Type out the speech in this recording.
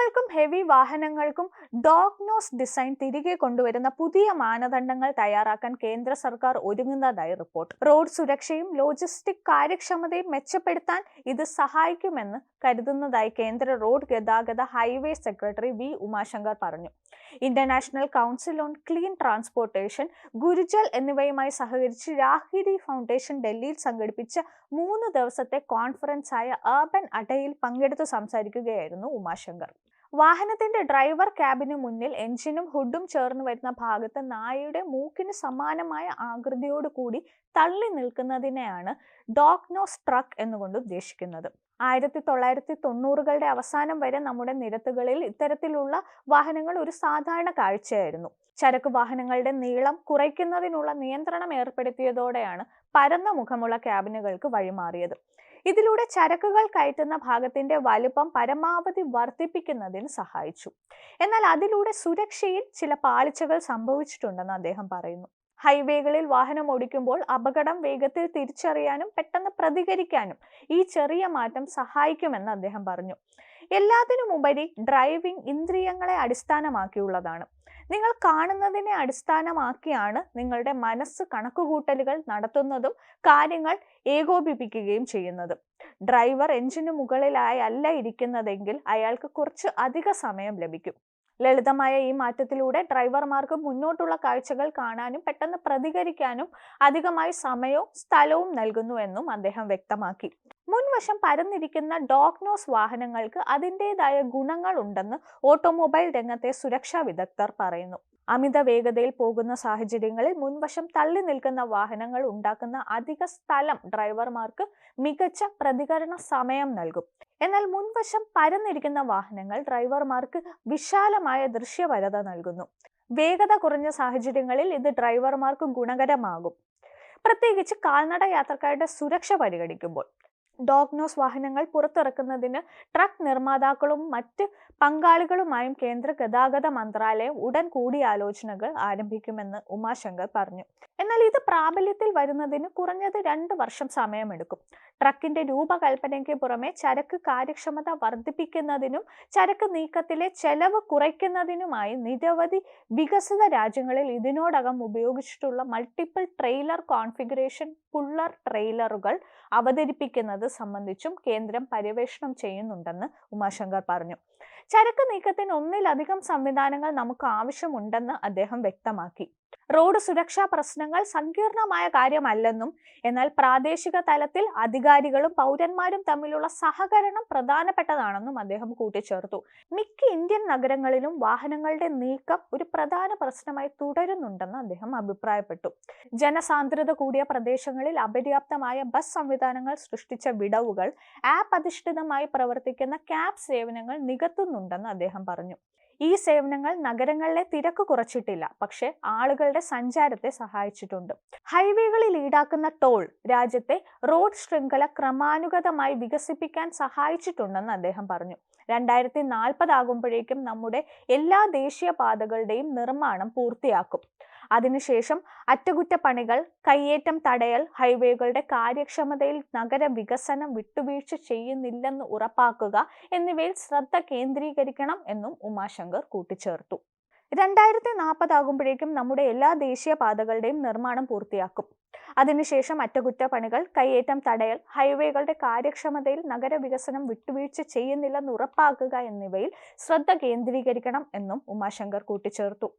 ചെറുതുകൾക്കും heavy വാഹനങ്ങൾക്കും dog nose design തിരികെ കൊണ്ടുവരുന്ന പുതിയ മാനദണ്ഡങ്ങൾ തയ്യാറാക്കാൻ കേന്ദ്ര സർക്കാർ ഒരുങ്ങുന്നതായി റിപ്പോർട്ട്. റോഡ് സുരക്ഷയും ലോജിസ്റ്റിക് കാര്യക്ഷമതയും മെച്ചപ്പെടുത്താൻ ഇത് സഹായിക്കുമെന്ന് കരുതുന്നതായി കേന്ദ്ര റോഡ് ഗതാഗത ഹൈവേ സെക്രട്ടറി വി ഉമാശങ്കർ പറഞ്ഞു. International Council on Clean Transportation, Gurujal എന്നിവയുമായി സഹകരിച്ച് രാഹിരി ഫൗണ്ടേഷൻ ഡൽഹിയിൽ സംഘടിപ്പിച്ച 3 ദിവസത്തെ കോൺഫറൻസായ അർബൻ അഡയിൽ പങ്കെടുത്തു സംസാരിക്കുകയായിരുന്നു ഉമാശങ്കർ. വാഹനത്തിന്റെ ഡ്രൈവർ ക്യാബിനു മുന്നിൽ എഞ്ചിനും ഹുഡും ചേർന്ന് വരുന്ന ഭാഗത്ത് നായയുടെ മൂക്കിന് സമാനമായ ആകൃതിയോടുകൂടി തള്ളി നിൽക്കുന്നതിനെയാണ് ഡോഗ് നോസ് ട്രക്ക് എന്നുകൊണ്ട് ഉദ്ദേശിക്കുന്നത്. 1990കളുടെ അവസാനം വരെ നമ്മുടെ നിരത്തുകളിൽ ഇത്തരത്തിലുള്ള വാഹനങ്ങൾ ഒരു സാധാരണ കാഴ്ചയായിരുന്നു. ചരക്ക് വാഹനങ്ങളുടെ നീളം കുറയ്ക്കുന്നതിനുള്ള നിയന്ത്രണം ഏർപ്പെടുത്തിയതോടെയാണ് പരന്ന മുഖമുള്ള ക്യാബിനുകൾക്ക് വഴിമാറിയത്. ഇതിലൂടെ ചരക്കുകൾ കയറ്റുന്ന ഭാഗത്തിന്റെ വലുപ്പം പരമാവധി വർദ്ധിപ്പിക്കുന്നതിന് സഹായിച്ചു. എന്നാൽ അതിലൂടെ സുരക്ഷയിൽ ചില പാളിച്ചകൾ സംഭവിച്ചിട്ടുണ്ടെന്ന് അദ്ദേഹം പറയുന്നു. ഹൈവേകളിൽ വാഹനം ഓടിക്കുമ്പോൾ അപകടം വേഗത്തിൽ തിരിച്ചറിയാനും പെട്ടെന്ന് പ്രതികരിക്കാനും ഈ ചെറിയ മാറ്റം സഹായിക്കുമെന്ന് അദ്ദേഹം പറഞ്ഞു. എല്ലാത്തിനുമുപരി ഡ്രൈവിംഗ് ഇന്ദ്രിയങ്ങളെ അടിസ്ഥാനമാക്കിയുള്ളതാണ്. നിങ്ങൾ കാണുന്നതിനെ അടിസ്ഥാനമാക്കിയാണ് നിങ്ങളുടെ മനസ്സ് കണക്കുകൂട്ടലുകൾ നടത്തുന്നതും കാര്യങ്ങൾ ഏകോപിപ്പിക്കുകയും ചെയ്യുന്നത്. ഡ്രൈവർ എഞ്ചിനു മുകളിലായി അല്ല ഇരിക്കുന്നതെങ്കിൽ അയാൾക്ക് കുറച്ച് അധിക സമയം ലഭിക്കും. ലളിതമായ ഈ മാറ്റത്തിലൂടെ ഡ്രൈവർമാർക്ക് മുന്നോട്ടുള്ള കാഴ്ചകൾ കാണാനും പെട്ടെന്ന് പ്രതികരിക്കാനും അധികമായി സമയവും സ്ഥലവും നൽകുന്നുവെന്നും അദ്ദേഹം വ്യക്തമാക്കി. മുൻവശം പരന്നിരിക്കുന്ന ഡോഗ് നോസ് വാഹനങ്ങൾക്ക് അതിൻ്റെതായ ഗുണങ്ങൾ ഉണ്ടെന്ന് ഓട്ടോമൊബൈൽ രംഗത്തെ സുരക്ഷാ വിദഗ്ധർ പറയുന്നു. അമിത വേഗതയിൽ പോകുന്ന സാഹചര്യങ്ങളിൽ മുൻവശം തള്ളി നിൽക്കുന്ന വാഹനങ്ങൾ ഉണ്ടാക്കുന്ന അധിക സ്ഥലം ഡ്രൈവർമാർക്ക് മികച്ച പ്രതികരണ സമയം നൽകും. എന്നാൽ മുൻവശം പരന്നിരിക്കുന്ന വാഹനങ്ങൾ ഡ്രൈവർമാർക്ക് വിശാലമായ ദൃശ്യപരത നൽകുന്നു. വേഗത കുറഞ്ഞ സാഹചര്യങ്ങളിൽ ഇത് ഡ്രൈവർമാർക്ക് ഗുണകരമാകും, പ്രത്യേകിച്ച് കാൽനട യാത്രക്കാരുടെ സുരക്ഷ പരിഗണിക്കുമ്പോൾ. ഡോഗ് നോസ് വാഹനങ്ങൾ പുറത്തിറക്കുന്നതിന് ട്രക്ക് നിർമ്മാതാക്കളും മറ്റ് പങ്കാളികളുമായും കേന്ദ്ര ഗതാഗത മന്ത്രാലയം ഉടൻ കൂടിയാലോചനകൾ ആരംഭിക്കുമെന്ന് ഉമാശങ്കർ പറഞ്ഞു. എന്നാൽ ഇത് പ്രാബല്യത്തിൽ വരുന്നതിന് കുറഞ്ഞത് 2 വർഷം സമയമെടുക്കും. ട്രക്കിന്റെ രൂപകൽപ്പനയ്ക്ക് പുറമെ ചരക്ക് കാര്യക്ഷമത വർദ്ധിപ്പിക്കുന്നതിനും ചരക്ക് നീക്കത്തിലെ ചെലവ് കുറയ്ക്കുന്നതിനുമായി നിരവധി വികസിത രാജ്യങ്ങളിൽ ഇതിനോടകം ഉപയോഗിച്ചിട്ടുള്ള മൾട്ടിപ്പിൾ ട്രെയിലർ കോൺഫിഗറേഷൻ പുള്ളർ ട്രെയിലറുകൾ അവതരിപ്പിക്കുന്നത് സംബന്ധിച്ചും കേന്ദ്രം പര്യവേഷണം ചെയ്യുന്നുണ്ടെന്ന് ഉമാശങ്കർ പറഞ്ഞു. ചരക്ക് നീക്കത്തിന് ഒന്നിലധികം സംവിധാനങ്ങൾ നമുക്ക് ആവശ്യമുണ്ടെന്ന് അദ്ദേഹം വ്യക്തമാക്കി. റോഡ് സുരക്ഷാ പ്രശ്നങ്ങൾ സങ്കീർണമായ കാര്യമല്ലെന്നും എന്നാൽ പ്രാദേശിക തലത്തിൽ അധികാരികളും പൗരന്മാരും തമ്മിലുള്ള സഹകരണം പ്രധാനപ്പെട്ടതാണെന്നും അദ്ദേഹം കൂട്ടിച്ചേർത്തു. മിക്ക ഇന്ത്യൻ നഗരങ്ങളിലും വാഹനങ്ങളുടെ നീക്കം ഒരു പ്രധാന പ്രശ്നമായി തുടരുന്നുണ്ടെന്ന് അദ്ദേഹം അഭിപ്രായപ്പെട്ടു. ജനസാന്ദ്രത കൂടിയ പ്രദേശങ്ങളിൽ അപര്യാപ്തമായ ബസ് സംവിധാനങ്ങൾ സൃഷ്ടിച്ച വിടവുകൾ ആപ്പ് അധിഷ്ഠിതമായി പ്രവർത്തിക്കുന്ന ക്യാബ് സേവനങ്ങൾ നികത്തുന്നുണ്ടെന്ന് അദ്ദേഹം പറഞ്ഞു. ഈ സേവനങ്ങൾ നഗരങ്ങളിലെ തിരക്ക് കുറച്ചിട്ടില്ല, പക്ഷേ ആളുകളുടെ സഞ്ചാരത്തെ സഹായിച്ചിട്ടുണ്ട്. ഹൈവേകളിൽ ഈടാക്കുന്ന ടോൾ രാജ്യത്തെ റോഡ് ശൃംഖല ക്രമാനുഗതമായി വികസിപ്പിക്കാൻ സഹായിച്ചിട്ടുണ്ടെന്ന് അദ്ദേഹം പറഞ്ഞു. 2040 ആകുമ്പോഴേക്കും നമ്മുടെ എല്ലാ ദേശീയപാതകളുടെയും നിർമ്മാണം പൂർത്തിയാക്കും. അതിനുശേഷം അറ്റകുറ്റപ്പണികൾ, കയ്യേറ്റം തടയൽ, ഹൈവേകളുടെ കാര്യക്ഷമതയിൽ നഗര വികസനം വിട്ടുവീഴ്ച ചെയ്യുന്നില്ലെന്ന് ഉറപ്പാക്കുക എന്നിവയിൽ ശ്രദ്ധ കേന്ദ്രീകരിക്കണം എന്നും ഉമാശങ്കർ കൂട്ടിച്ചേർത്തു. 2040 ആകുമ്പോഴേക്കും നമ്മുടെ എല്ലാ ദേശീയപാതകളുടെയും നിർമ്മാണം പൂർത്തിയാക്കും. അതിനുശേഷം അറ്റകുറ്റപ്പണികൾ, കയ്യേറ്റം തടയൽ, ഹൈവേകളുടെ കാര്യക്ഷമതയിൽ നഗരവികസനം വിട്ടുവീഴ്ച ചെയ്യുന്നില്ലെന്ന് ഉറപ്പാക്കുക എന്നിവയിൽ ശ്രദ്ധ കേന്ദ്രീകരിക്കണം എന്നും ഉമാശങ്കർ കൂട്ടിച്ചേർത്തു.